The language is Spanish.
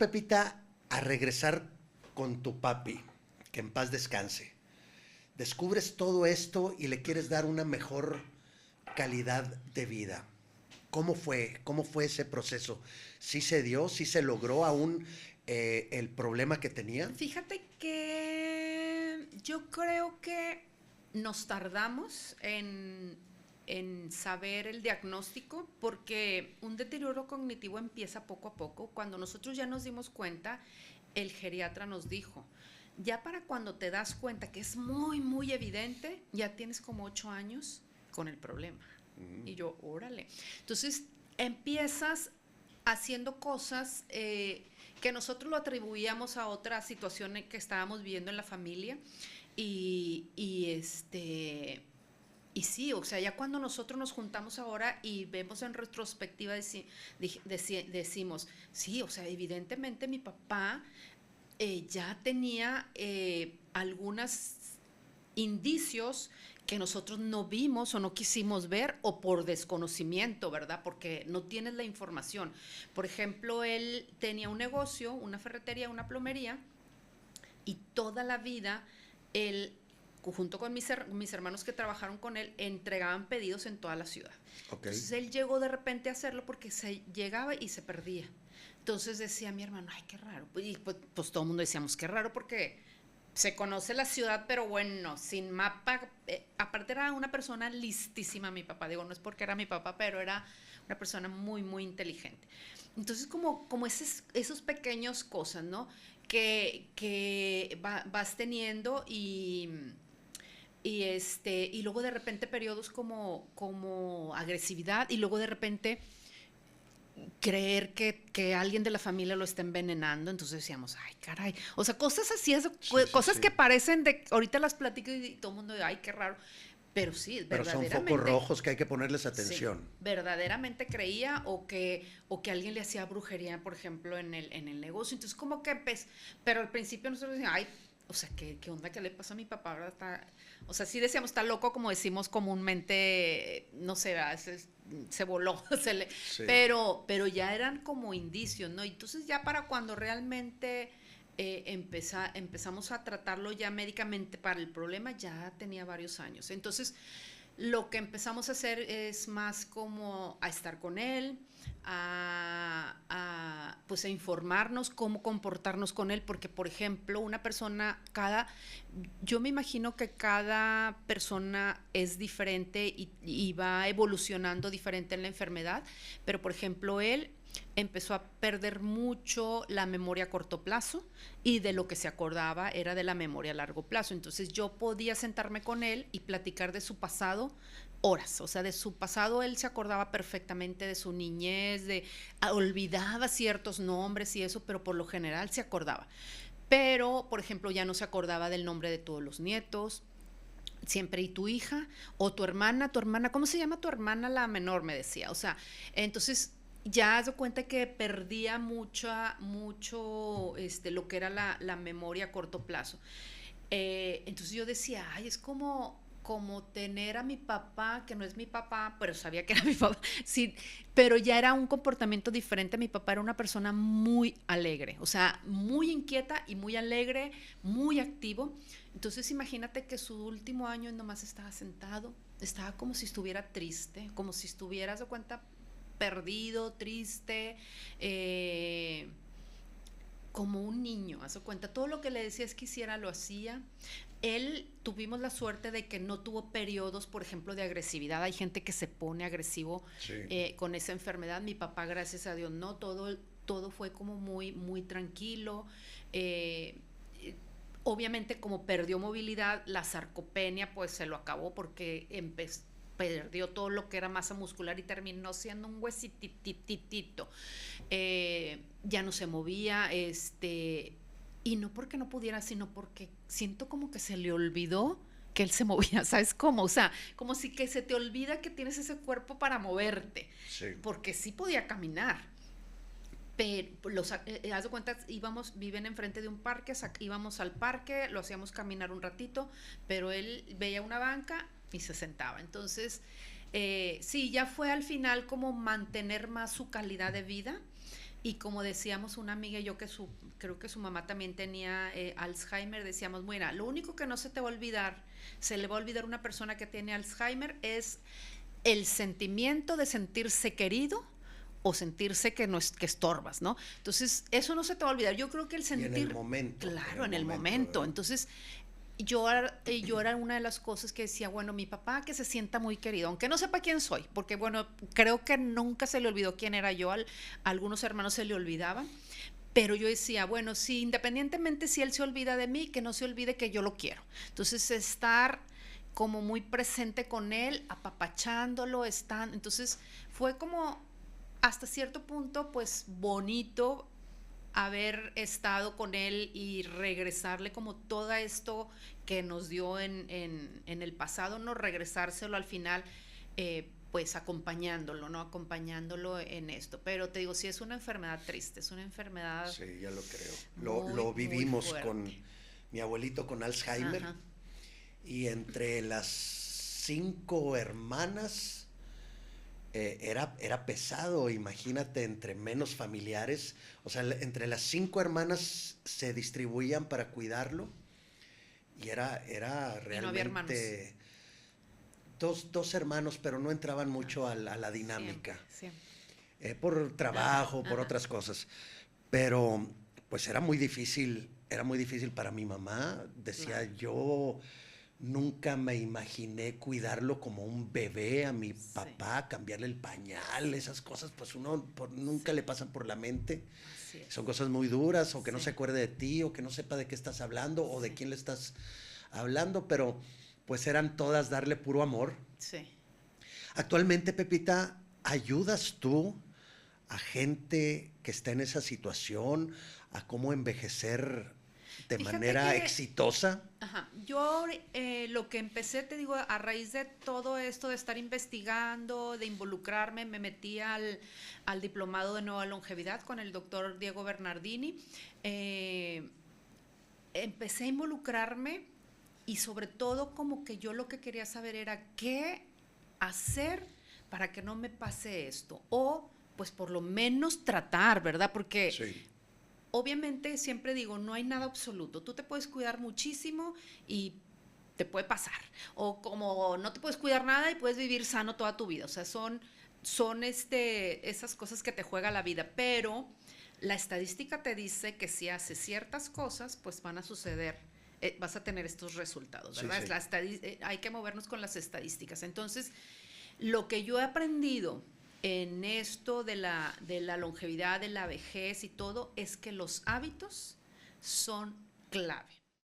Pepita, a regresar con tu papi, que en paz descanse. Descubres todo esto y le quieres dar una mejor calidad de vida. ¿Cómo fue? ¿Cómo fue ese proceso? ¿Sí se dio? ¿Sí se logró aún el problema que tenía? Fíjate que yo creo que nos tardamos en saber el diagnóstico porque un deterioro cognitivo empieza poco a poco. Cuando nosotros ya nos dimos cuenta, el geriatra nos dijo, ya para cuando te das cuenta que es muy, muy evidente, ya tienes como 8 años con el problema. Y yo, órale. Entonces empiezas haciendo cosas que nosotros lo atribuíamos a otra situación que estábamos viviendo en la familia y sí, o sea, ya cuando nosotros nos juntamos ahora y vemos en retrospectiva, decimos, sí, o sea, evidentemente mi papá ya tenía algunos indicios que nosotros no vimos o no quisimos ver o por desconocimiento, ¿verdad? Porque no tienes la información. Por ejemplo, él tenía un negocio, una ferretería, una plomería, y toda la vida él, junto con mis hermanos que trabajaron con él, entregaban pedidos en toda la ciudad. Okay. Entonces él llegó de repente a hacerlo porque se llegaba y se perdía. Entonces decía mi hermano, ay, qué raro. Y pues todo el mundo decíamos, qué raro porque se conoce la ciudad, pero bueno, sin mapa. Aparte era una persona listísima, mi papá. Digo, no es porque era mi papá, pero era una persona muy, muy inteligente. Entonces, como esos pequeños cosas, ¿no? Que vas teniendo y luego de repente periodos como agresividad y luego de repente creer que alguien de la familia lo está envenenando, entonces decíamos, ay, caray, o sea, cosas así, cosas que parecen de, ahorita las platico y todo el mundo, ay, qué raro, pero sí, pero son focos rojos que hay que ponerles atención. Sí, verdaderamente creía o que alguien le hacía brujería, por ejemplo, en el negocio, entonces como que pero al principio nosotros decíamos, ay, o sea, ¿qué onda? ¿Qué le pasa a mi papá? ¿Verdad? O sea, sí decíamos, está loco, como decimos comúnmente, no sé, se voló, sí. pero ya eran como indicios, ¿no? Entonces ya para cuando realmente empezamos a tratarlo ya médicamente para el problema, ya tenía varios años. Entonces, lo que empezamos a hacer es más como a estar con él, pues a informarnos cómo comportarnos con él, porque por ejemplo una persona, yo me imagino que cada persona es diferente y va evolucionando diferente en la enfermedad, pero por ejemplo él empezó a perder mucho la memoria a corto plazo y de lo que se acordaba era de la memoria a largo plazo. Entonces yo podía sentarme con él y platicar de su pasado horas, o sea, de su pasado él se acordaba perfectamente de su niñez, olvidaba ciertos nombres y eso, pero por lo general se acordaba. Pero, por ejemplo, ya no se acordaba del nombre de todos los nietos. Siempre, ¿y tu hija? O tu hermana, ¿cómo se llama tu hermana la menor? Me decía, o sea, entonces ya has dado cuenta que perdía mucho lo que era la memoria a corto plazo. Entonces yo decía, ay, es como tener a mi papá, que no es mi papá, pero sabía que era mi papá, sí, pero ya era un comportamiento diferente. Mi papá era una persona muy alegre, o sea, muy inquieta y muy alegre, muy activo. Entonces imagínate que su último año nomás estaba sentado, estaba como si estuviera triste, como si estuvieras de cuenta perdido, triste, como un niño, haz de cuenta, todo lo que le decías que hiciera lo hacía. Él tuvimos la suerte de que no tuvo periodos, por ejemplo, de agresividad. Hay gente que se pone agresivo con esa enfermedad. Mi papá, gracias a Dios, no, todo fue como muy, muy tranquilo. Obviamente, como perdió movilidad, la sarcopenia pues se lo acabó porque perdió todo lo que era masa muscular y terminó siendo un huesitititito. Ya no se movía, y no porque no pudiera, sino porque siento como que se le olvidó que él se movía, ¿sabes cómo? O sea, como si que se te olvida que tienes ese cuerpo para moverte, porque sí podía caminar. Pero haz de cuenta, viven enfrente de un parque, íbamos al parque, lo hacíamos caminar un ratito, pero él veía una banca y se sentaba. Entonces, sí, ya fue al final como mantener más su calidad de vida. Y como decíamos una amiga y yo, creo que su mamá también tenía Alzheimer, decíamos, mira, lo único que no se te va a olvidar, se le va a olvidar a una persona que tiene Alzheimer, es el sentimiento de sentirse querido o sentirse que no es, que estorbas, ¿no? Entonces, eso no se te va a olvidar. Yo creo que el sentir... Y en el momento. Claro, en el momento. Entonces, yo era una de las cosas que decía, bueno, mi papá que se sienta muy querido, aunque no sepa quién soy, porque bueno, creo que nunca se le olvidó quién era yo, a algunos hermanos se le olvidaban, pero yo decía, bueno, si independientemente si él se olvida de mí, que no se olvide que yo lo quiero. Entonces, estar como muy presente con él, apapachándolo, entonces fue como hasta cierto punto, pues bonito haber estado con él y regresarle como todo esto que nos dio en el pasado, no regresárselo al final, pues acompañándolo, ¿no? Acompañándolo en esto. Pero te digo, sí es una enfermedad triste, es una enfermedad... Sí, ya lo creo. Lo vivimos con mi abuelito con Alzheimer. Ajá. Y entre las 5 hermanas... era pesado, imagínate, entre menos familiares, o sea, entre las 5 hermanas se distribuían para cuidarlo y era realmente... Y no había hermanos. Dos hermanos, pero no entraban mucho a la dinámica. Siempre. Por trabajo, por otras cosas. Pero pues era muy difícil para mi mamá, decía yo... Nunca me imaginé cuidarlo como un bebé a mi papá, cambiarle el pañal, esas cosas, pues uno nunca le pasan por la mente. Son cosas muy duras, o que no se acuerde de ti, o que no sepa de qué estás hablando, o de quién le estás hablando, pero pues eran todas darle puro amor. Sí. Actualmente, Pepita, ¿ayudas tú a gente que está en esa situación, a cómo envejecer de manera exitosa? Ajá. Yo lo que empecé, te digo, a raíz de todo esto de estar investigando, de involucrarme, me metí al diplomado de nueva longevidad con el doctor Diego Bernardini. Empecé a involucrarme y sobre todo como que yo lo que quería saber era qué hacer para que no me pase esto, o pues por lo menos tratar, ¿verdad? Porque... Sí. Obviamente, siempre digo, no hay nada absoluto. Tú te puedes cuidar muchísimo y te puede pasar. O como no te puedes cuidar nada y puedes vivir sano toda tu vida. O sea, son esas cosas que te juega la vida. Pero la estadística te dice que si haces ciertas cosas, pues van a suceder, vas a tener estos resultados, ¿verdad? Sí. Hay que movernos con las estadísticas. Entonces, lo que yo he aprendido en esto de la longevidad, de la vejez y todo, es que los hábitos son clave.